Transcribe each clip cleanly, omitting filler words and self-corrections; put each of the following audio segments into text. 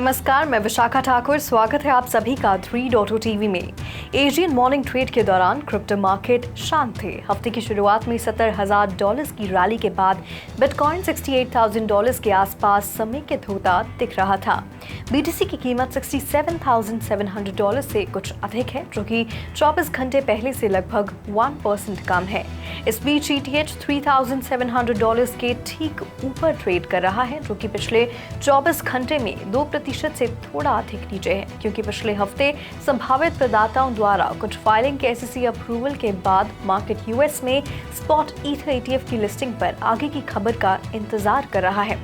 नमस्कार, मैं विशाखा ठाकुर। स्वागत है आप सभी का 3.0 टीवी में। एशियन मॉर्निंग ट्रेड के दौरान क्रिप्टो मार्केट शांत थे। हफ्ते की शुरुआत में $70,000 की रैली के बाद बिटकॉइन $68,000 के आसपास समेकित होता दिख रहा था। बीटीसी की कीमत $67,700 से कुछ अधिक है, जो कि 24 घंटे पहले से लगभग 1% कम है। इस बीच ETH $3,700 के ठीक ऊपर ट्रेड कर रहा है, जो कि पिछले 24 घंटे में 2% से थोड़ा अधिक नीचे है, क्योंकि पिछले हफ्ते संभावित प्रदाताओं द्वारा कुछ फाइलिंग के SEC अप्रूवल के बाद मार्केट US में स्पॉट ईथर ETF की लिस्टिंग पर आगे की खबर का इंतजार कर रहा है।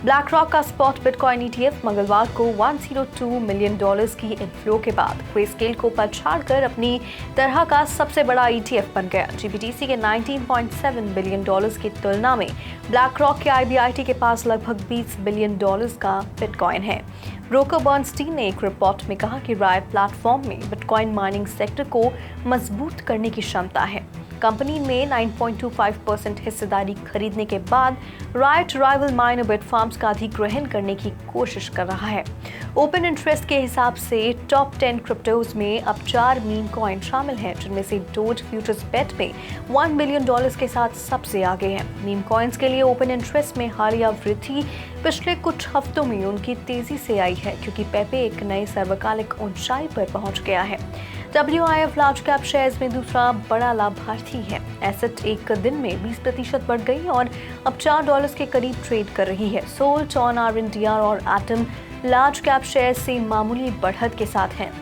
ब्लैक रॉक का स्पॉट बिटकॉइन ETF मंगलवार को $102 मिलियन की इनफ्लो के बाद ग्रेस्केल को पछाड़कर अपनी तरह का सबसे बड़ा ETF बन गया। GBTC के $19.7 बिलियन की तुलना में ब्लैक रॉक के IBIT के पास लगभग $20 बिलियन का बिटकॉइन है। ब्रोकर बर्नस्टीन ने एक रिपोर्ट में कहा कि राइट प्लेटफॉर्म में बिटकॉइन माइनिंग सेक्टर को मजबूत करने की क्षमता है। कंपनी में 9.25% हिस्सेदारी खरीदने के बाद राइट राइवल माइनर बिटफार्म्स का अधिग्रहण करने की कोशिश कर रहा है। ओपन इंटरेस्ट के हिसाब से टॉप 10 क्रिप्टोज में अब 4 मीम कॉइन शामिल हैं, जिनमें से डोज फ्यूचर्स बेट में $1 बिलियन के साथ सबसे आगे हैं। मीम कॉइन्स के लिए ओपन इंटरेस्ट में हालिया वृद्धि पिछले कुछ हफ्तों में उनकी तेजी से आई है, क्योंकि पेपे एक नई सर्वकालिक ऊंचाई पर पहुंच गया है। WIF लार्ज कैप शेयर्स में दूसरा बड़ा लाभार्थी है। एसेट एक दिन में 20% बढ़ गई और अब $4 के करीब ट्रेड कर रही है। सोल, टॉन, RNDR और एटम लार्ज कैप शेयर से मामूली बढ़त के साथ हैं।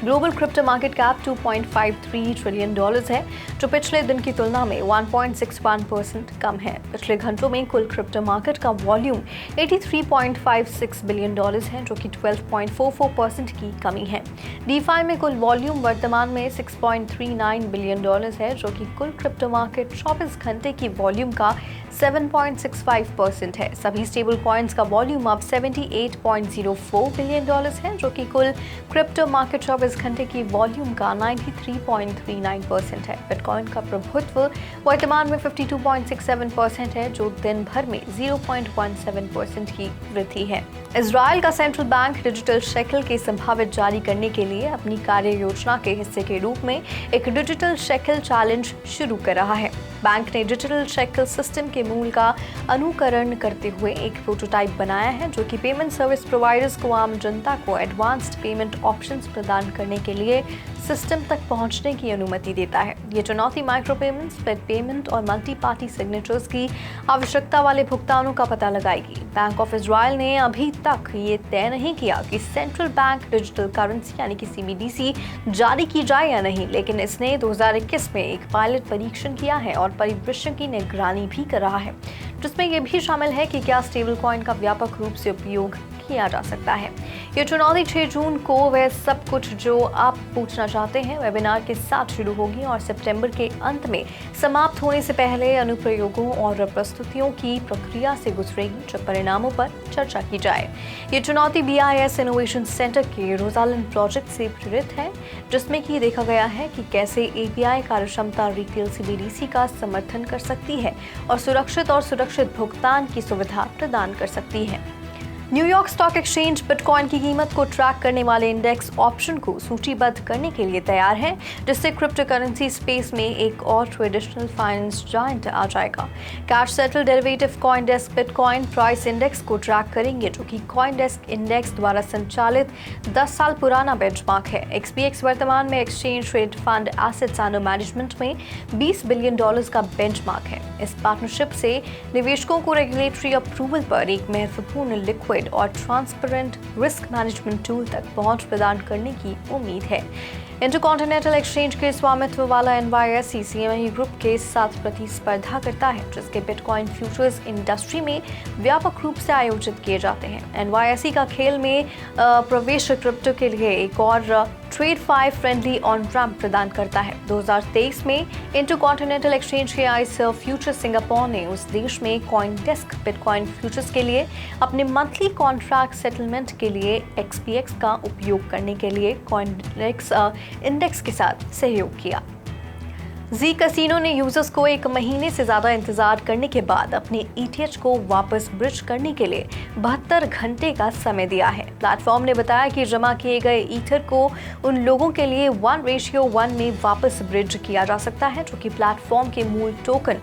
Global crypto market cap $2.53 trillion है, जो पिछले दिन की तुलना में 1.61% कम है। पिछले घंटों में कुल क्रिप्टो मार्केट का वॉल्यूम $83.56 बिलियन है, जो कि 12.44% की कमी है। डीफाई में कुल वॉल्यूम वर्तमान में $6.39 बिलियन है, जो कि कुल क्रिप्टो मार्केट 24 घंटे की वॉल्यूम का 7.65% है। सभी स्टेबल कॉइन्स का वॉल्यूम अब $78.04 बिलियन है, जो कि कुल क्रिप्टो मार्केट 24 घंटे की वॉल्यूम का 93.39% है। बिटकॉइन का प्रभुत्व वर्तमान में 52.67% है, जो दिन भर में 0.17% की वृद्धि है। इजराइल का सेंट्रल बैंक डिजिटल शेकल के संभावित जारी करने के लिए अपनी कार्य योजना के हिस्से के रूप में एक डिजिटल शेकल चैलेंज शुरू कर रहा है। बैंक ने डिजिटल शेकल सिस्टम के मूल का अनुकरण करते हुए एक प्रोटोटाइप बनाया है, जो कि पेमेंट सर्विस प्रोवाइडर्स को आम जनता को एडवांस्ड पेमेंट ऑप्शंस प्रदान करने के लिए सिस्टम तक पहुंचने की अनुमति देता है। ये चुनौती माइक्रो पेमेंट, स्प्लिट पेमेंट और मल्टी पार्टी सिग्नेचर्स की आवश्यकता वाले भुगतानों का पता लगाएगी। बैंक ऑफ इजराइल ने अभी तक ये तय नहीं किया कि सेंट्रल बैंक डिजिटल करेंसी यानी कि CBDC जारी की जाए या नहीं, लेकिन इसने 2021 में एक पायलट परीक्षण किया है और परिदृश्य की निगरानी भी कर रहा है, जिसमें यह भी शामिल है कि क्या स्टेबल कॉइन का व्यापक रूप से उपयोग किया जा सकता है। ये चुनौती 6 जून को वह सब कुछ जो आप पूछना चाहते हैं वेबिनार के साथ शुरू होगी और सितंबर के अंत में समाप्त होने से पहले अनुप्रयोगों और प्रस्तुतियों की प्रक्रिया से गुजरेगी, जब परिणामों पर चर्चा की जाए। ये चुनौती BIS इनोवेशन सेंटर के रोजालिंड प्रोजेक्ट से प्रेरित है, जिसमें कि देखा गया है कि कैसे API कार्यक्षमता रिटेल CBDC का समर्थन कर सकती है और सुरक्षित भुगतान की सुविधा प्रदान कर सकती है। न्यूयॉर्क स्टॉक एक्सचेंज बिटकॉइन की कीमत को ट्रैक करने वाले इंडेक्स ऑप्शन को सूचीबद्ध करने के लिए तैयार है, जिससे क्रिप्टो करेंसी स्पेस में एक और ट्रेडिशनल फाइनेंस जायंट आ जाएगा। Cash settle derivative CoinDesk bitcoin price index को ट्रैक करेंगे, जो कि कॉइनडेस्क इंडेक्स द्वारा संचालित 10 साल पुराना बेंचमार्क है। XPX वर्तमान में exchange trade fund assets under management में $20 बिलियन का बेंचमार्क है। इस पार्टनरशिप से निवेशकों को रेगुलेटरी अप्रूवल पर एक महत्वपूर्ण लिक्विड और ट्रांसपेरेंट रिस्क मैनेजमेंट टूल तक पहुंच प्रदान करने की उम्मीद है। इंटरकॉन्टिनेंटल एक्सचेंज के स्वामित्व वाला NYSE CME ग्रुप के साथ प्रतिस्पर्धा करता है, जिसके बिटकॉइन फ्यूचर्स इंडस्ट्री में व्यापक रूप से आयोजित किए जाते हैं। NYSE का खेल में प्रवेश क्रिप्टो के लिए एक और TradeFi फ्रेंडली ऑन रैम्प प्रदान करता है। 2023 में इंटरकॉन्टिनेंटल एक्सचेंज के आइस फ्यूचर सिंगापुर ने उस देश में कॉइनडेस्क बिटकॉइन फ्यूचर्स के लिए अपने मंथली कॉन्ट्रैक्ट सेटलमेंट के लिए XPX का उपयोग करने के लिए कॉइनडेस्क इंडेक्स के साथ सहयोग किया। जी कैसीनो ने यूजर्स को 1 महीने से ज्यादा इंतजार करने के बाद अपने ETH को वापस ब्रिज करने के लिए 72 घंटे का समय दिया है। प्लेटफॉर्म ने बताया कि जमा किए गए ईथर को उन लोगों के लिए 1:1 में वापस ब्रिज किया जा सकता है जो कि प्लेटफॉर्म के मूल टोकन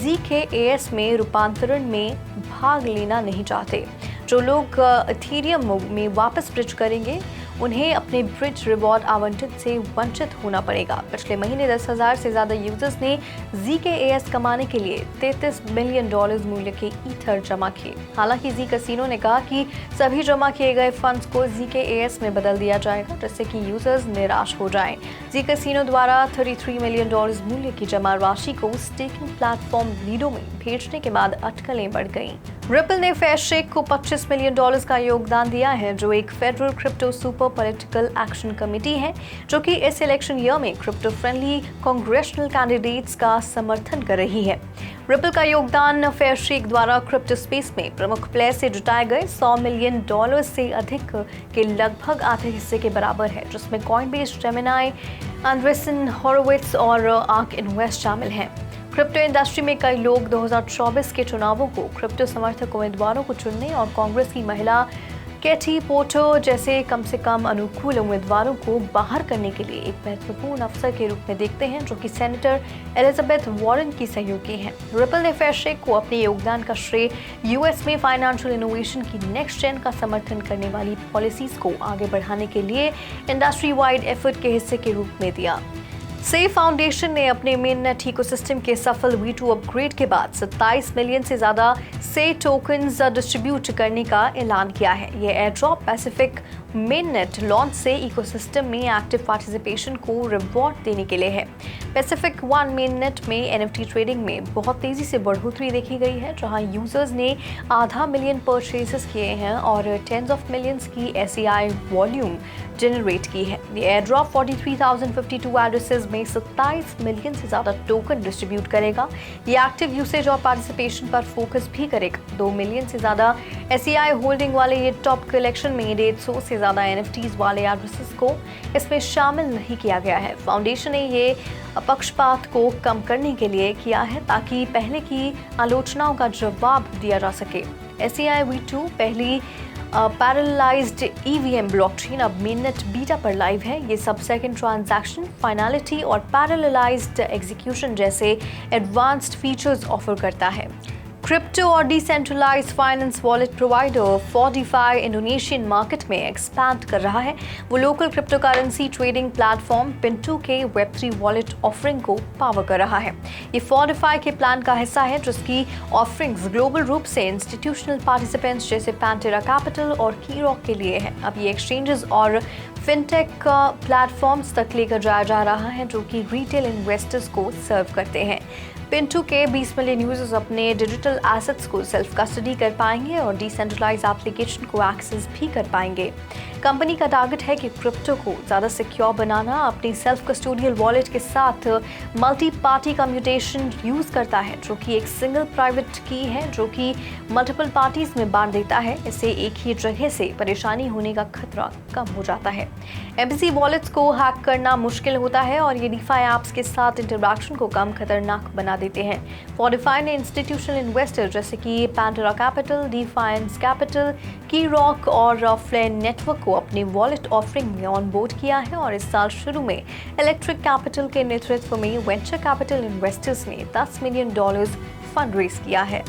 ZKAS में रूपांतरण में भाग लेना नहीं चाहते। जो लोग इथेरियम में वापस ब्रिज करेंगे उन्हें अपने ब्रिज रिवॉर्ड आवंटित से वंचित होना पड़ेगा। पिछले महीने 10,000 से ज्यादा यूजर्स ने ZKAS कमाने के लिए $33 मिलियन मूल्य के ईथर जमा किए। हालांकि जी कैसीनो ने कहा कि सभी जमा किए गए फंड्स को ZKAS में बदल दिया जाएगा जिससे कि यूजर्स निराश हो जाएं। जी कैसीनो द्वारा $33 मिलियन मूल्य की जमा राशि को स्टेकिंग प्लेटफॉर्म लीडो में भेजने के बाद अटकलें बढ़ गईं। रिपल ने फेयरशेक को $25 मिलियन का योगदान दिया है जो एक federal crypto super political action committee है जो कि इस इलेक्शन ईयर में क्रिप्टो फ्रेंडली कांग्रेशनल कैंडिडेट्स का समर्थन कर रही है। रिपल का योगदान फेयरशेक द्वारा क्रिप्टो स्पेस में प्रमुख प्लेयर से जुटाए गए $100 मिलियन से अधिक के लगभग आधे हिस्से के बराबर है जिसमें कॉइनबेस, जेमिनी, एंडरसन हॉरोविट्ज और आर्क इन्वेस्ट शामिल हैं। क्रिप्टो इंडस्ट्री में कई लोग 2024 के चुनावों को क्रिप्टो समर्थक उम्मीदवारों को चुनने और कांग्रेस की महिला कैथी पोटो जैसे कम से कम अनुकूल उम्मीदवारों को बाहर करने के लिए एक महत्वपूर्ण अवसर के रूप में देखते हैं जो कि सेनेटर एलिजाबेथ वॉरेन की सहयोगी हैं। रिपल ने फेयरशेक को अपने योगदान का श्रेय यूएस में फाइनेंशियल इनोवेशन की नेक्स्ट जेन का समर्थन करने वाली पॉलिसीज को आगे बढ़ाने के लिए इंडस्ट्री वाइड एफर्ट के हिस्से के रूप में दिया। से फाउंडेशन ने अपने मेननेट इकोसिस्टम के सफल V2 अपग्रेड के बाद 27 मिलियन से ज्यादा से टोकन्स डिस्ट्रीब्यूट करने का ऐलान किया है। ये एयरड्रॉप पैसिफिक मेननेट लॉन्च से इकोसिस्टम में एक्टिव पार्टिसिपेशन को रिवॉर्ड देने के लिए है। पैसिफिक 1 मेननेट में NFT ट्रेडिंग में बहुत तेजी से बढ़ोतरी देखी गई है जहां यूजर्स ने 500,000 परचेसेस किए हैं और टेंस ऑफ मिलियंस की SEI वॉल्यूम जनरेट की है। ये एयरड्रॉप 43,052 एड्रेसेस में 27 मिलियन से ज्यादा टोकन डिस्ट्रीब्यूट करेगा। ये एक्टिव यूसेज और पार्टिसिपेशन पर फोकस भी करेगा। 2 मिलियन से ज्यादा SEI होल्डिंग वाले ये टॉप कलेक्शन में 150 से ज्यादा NFTs वाले एड्रेसेस को इसमें शामिल नहीं किया गया है। फाउंडेशन ने ये पक्षपात को कम करने के लिए किया है ताकि पहले की आलोचनाओं का जवाब दिया जा सके। SEI V2 पहली पैरेललाइज्ड EVM ब्लॉकचेन अब मेननेट बीटा पर लाइव है। ये सब सेकंड ट्रांजैक्शन, फाइनलिटी और पैरेललाइज्ड एग्जीक्यूशन जैसे एडवांस्ड फीचर्स ऑफर करता है। क्रिप्टो और decentralised finance wallet provider Fortify Indonesian market में एक्सपैंड कर रहा है। वो local crypto currency trading platform Pintu के Web3 वॉलेट ऑफरिंग को पावर कर रहा है। ये फॉर्टिफाई के प्लान का हिस्सा है जिसकी ऑफरिंग्स ग्लोबल रूप से इंस्टीट्यूशनल पार्टिसिपेंट्स जैसे पैंटेरा कैपिटल और कीरॉक के लिए है। अब ये एक्सचेंजेस और फिनटेक प्लेटफॉर्म्स तक लेकर जाया जा रहा है जो कि रिटेल इन्वेस्टर्स को सर्व करते हैं। पिंटू के 20 मिलियन यूजर्स अपने डिजिटल एसेट्स को सेल्फ कस्टडी कर पाएंगे और डिसेंट्रलाइज एप्लीकेशन को एक्सेस भी कर पाएंगे। कंपनी का टारगेट है कि क्रिप्टो को ज़्यादा सिक्योर बनाना। अपनी सेल्फ कस्टोडियल वॉलेट के साथ मल्टी पार्टी कम्यूटेशन यूज़ करता है जो कि एक सिंगल प्राइवेट की है जो कि मल्टीपल पार्टीज में बांट देता है। इससे एक ही जगह से परेशानी होने का खतरा कम हो जाता है। एमबीसी वॉलेट्स को हैक करना मुश्किल होता है और ये डीफाई ऐप्स के साथ इंटरैक्शन को कम खतरनाक बना देते हैं। फॉर्टिफाई ने इंस्टीट्यूशनल इन्वेस्टर जैसे कि पैंटेरा कैपिटल, डिफाइंस कैपिटल, कीरॉक और फ्लेन नेटवर्क को अपने वॉलेट ऑफरिंग में ऑन बोर्ड किया है और इस साल शुरू में इलेक्ट्रिक कैपिटल के नेतृत्व में वेंचर कैपिटल इन्वेस्टर्स ने $10 मिलियन फंड रेज किया है।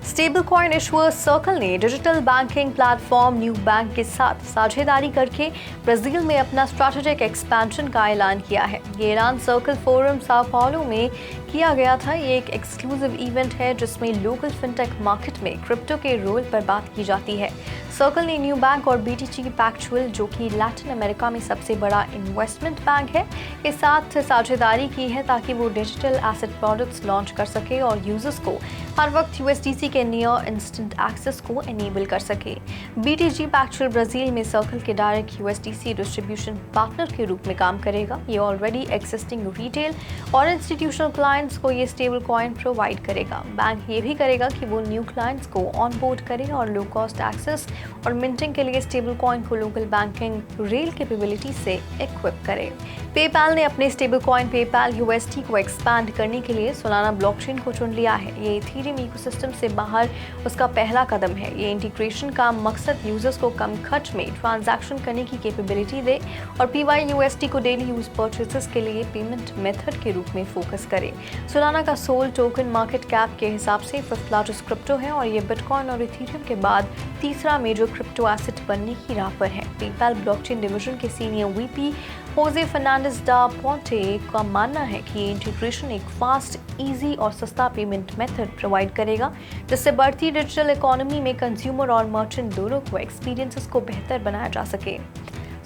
स्टेबल कॉइन इशुअर सर्कल ने digital banking platform new bank के साथ साझेदारी करके ब्राजील में अपना स्ट्रैटेजिक एक्सपेंशन का ऐलान किया है। ये ऐलान सर्कल फोरम साओ पाउलो में किया गया था। ये एक एक्सक्लूसिव इवेंट है जिसमें लोकल फिनटेक मार्केट में क्रिप्टो के रोल पर बात की जाती है। सर्कल ने न्यू बैंक और BTG पैक्चुअल जो कि लैटिन अमेरिका में सबसे बड़ा इन्वेस्टमेंट बैंक है के साथ साझेदारी की है ताकि वो डिजिटल एसेट प्रोडक्ट्स लॉन्च कर सके और यूजर्स को हर वक्त USDC के नियर इंस्टेंट एक्सेस को एनेबल कर सके। BTG Pactual ब्राजील में सर्कल के डायरेक्ट USDC डिस्ट्रीब्यूशन पार्टनर के रूप में काम करेगा। ये ऑलरेडी एक्सिस्टिंग रिटेल और इंस्टीट्यूशनल क्लाइंट्स को ये स्टेबल कॉइन प्रोवाइड करेगा। बैंक ये भी करेगा कि वो न्यू क्लाइंट्स को ऑनबोर्ड करे और लो कॉस्ट एक्सेस और मिंटिंग के लिए स्टेबल कॉइन को लोकल बैंकिंग रेल कैपेबिलिटी से इक्विप करे। पेपैल ने अपने स्टेबल कॉइन पेपैल USD को एक्सपैंड करने के लिए सोलाना ब्लॉकचेन को चुन लिया है। ये इथेरियम इकोसिस्टम से बाहर उसका पहला कदम है। ये इंटीग्रेशन का मकसद यूजर्स को कम खर्च में ट्रांजैक्शन करने की कैपेबिलिटी दे और PYUSD को डेली यूज परचेसेस के लिए पेमेंट मेथड के रूप में फोकस करे। सोलाना का सोल टोकन मार्केट कैप के हिसाब से 5th लार्जेस्ट क्रिप्टो है और ये बिटकॉइन और इथेरियम के बाद तीसरा मेजर क्रिप्टो एसेट बनने की राह पर है। पेपैल ब्लॉकचेन डिवीजन के सीनियर VP होजे फर्नांडिस डा पोंटे का मानना है कि ये इंटीग्रेशन एक फास्ट, इजी और सस्ता पेमेंट मेथड प्रोवाइड करेगा, जिससे बढ़ती डिजिटल इकोनॉमी में कंज्यूमर और मर्चेंट दोनों को एक्सपीरियंसेस को बेहतर बनाया जा सके।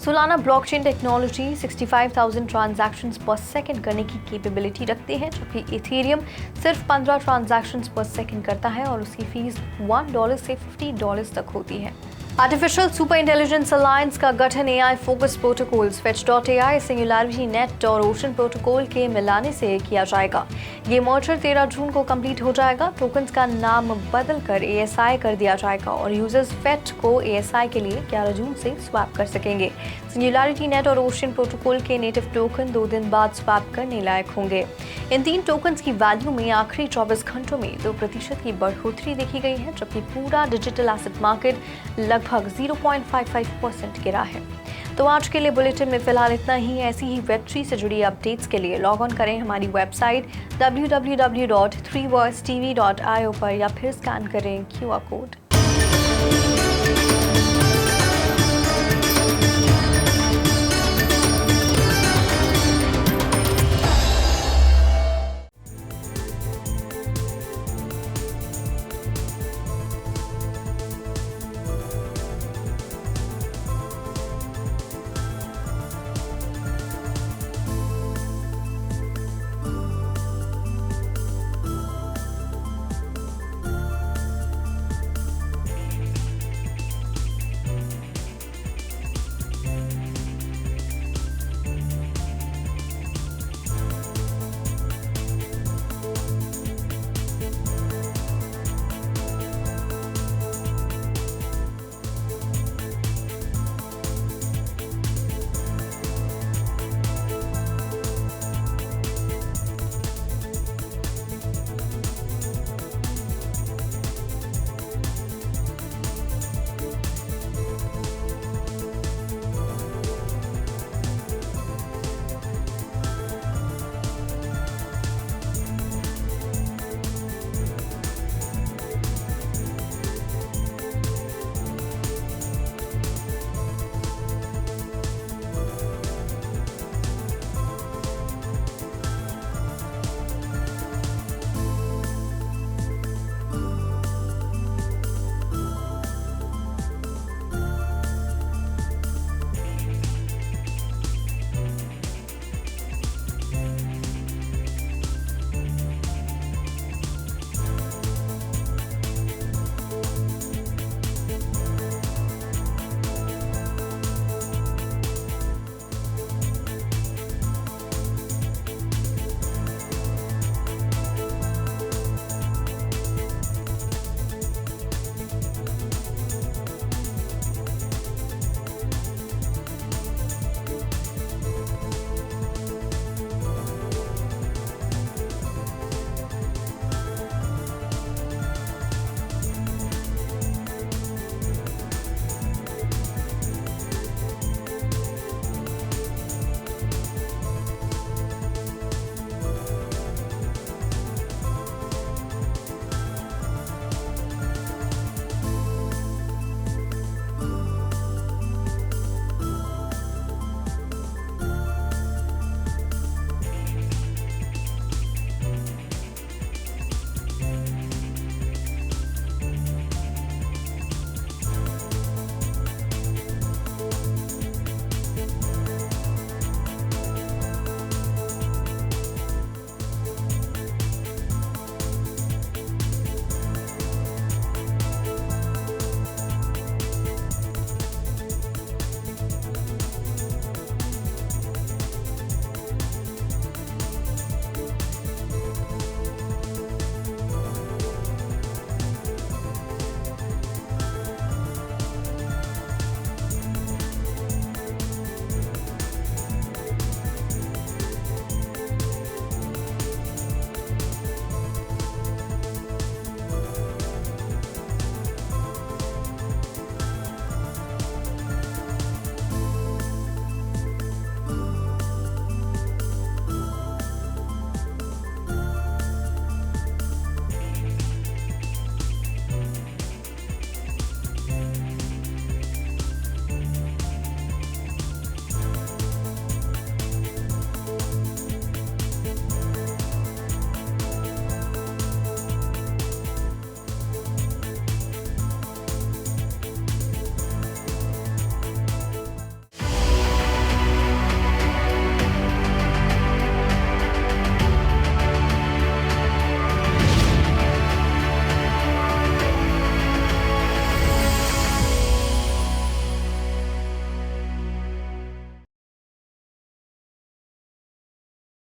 सोलाना ब्लॉकचेन टेक्नोलॉजी 65,000 ट्रांजैक्शंस पर सेकंड करने की कैपेबिलिटी रखती है, जबकि इथेरियम सिर्फ 15 ट्रांजैक्शंस पर सेकंड करता है और उसकी फीस $1 से $50 तक होती है। आर्टिफिशियल सुपर इंटेलिजेंस अलायंस का गठन AI focus protocols Fetch.ai, singularity net और ओशन प्रोटोकॉल के मिलाने से किया जाएगा। ये मर्जर 13 जून को कंप्लीट हो जाएगा। टोकन्स का नाम बदलकर ASI कर दिया जाएगा और यूजर्स फेच को ASI के लिए 11 जून से स्वैप कर सकेंगे। सिंगुलैरिटी नेट और ओशन प्रोटोकॉल के नेटिव टोकन 2 दिन बाद स्वैप करने लायक होंगे। इन 3 टोकन्स की वैल्यू में आखिरी 24 घंटों में 2% की बढ़ोतरी देखी गई है, जबकि पूरा डिजिटल एसेट मार्केट लगभग 0.55% गिरा है। तो आज के लिए बुलेटिन में फिलहाल इतना ही। ऐसी ही Web3 से जुड़ी अपडेट्स के लिए लॉग ऑन करें हमारी वेबसाइट www.3voicetv.io पर या फिर स्कैन करें QR कोड।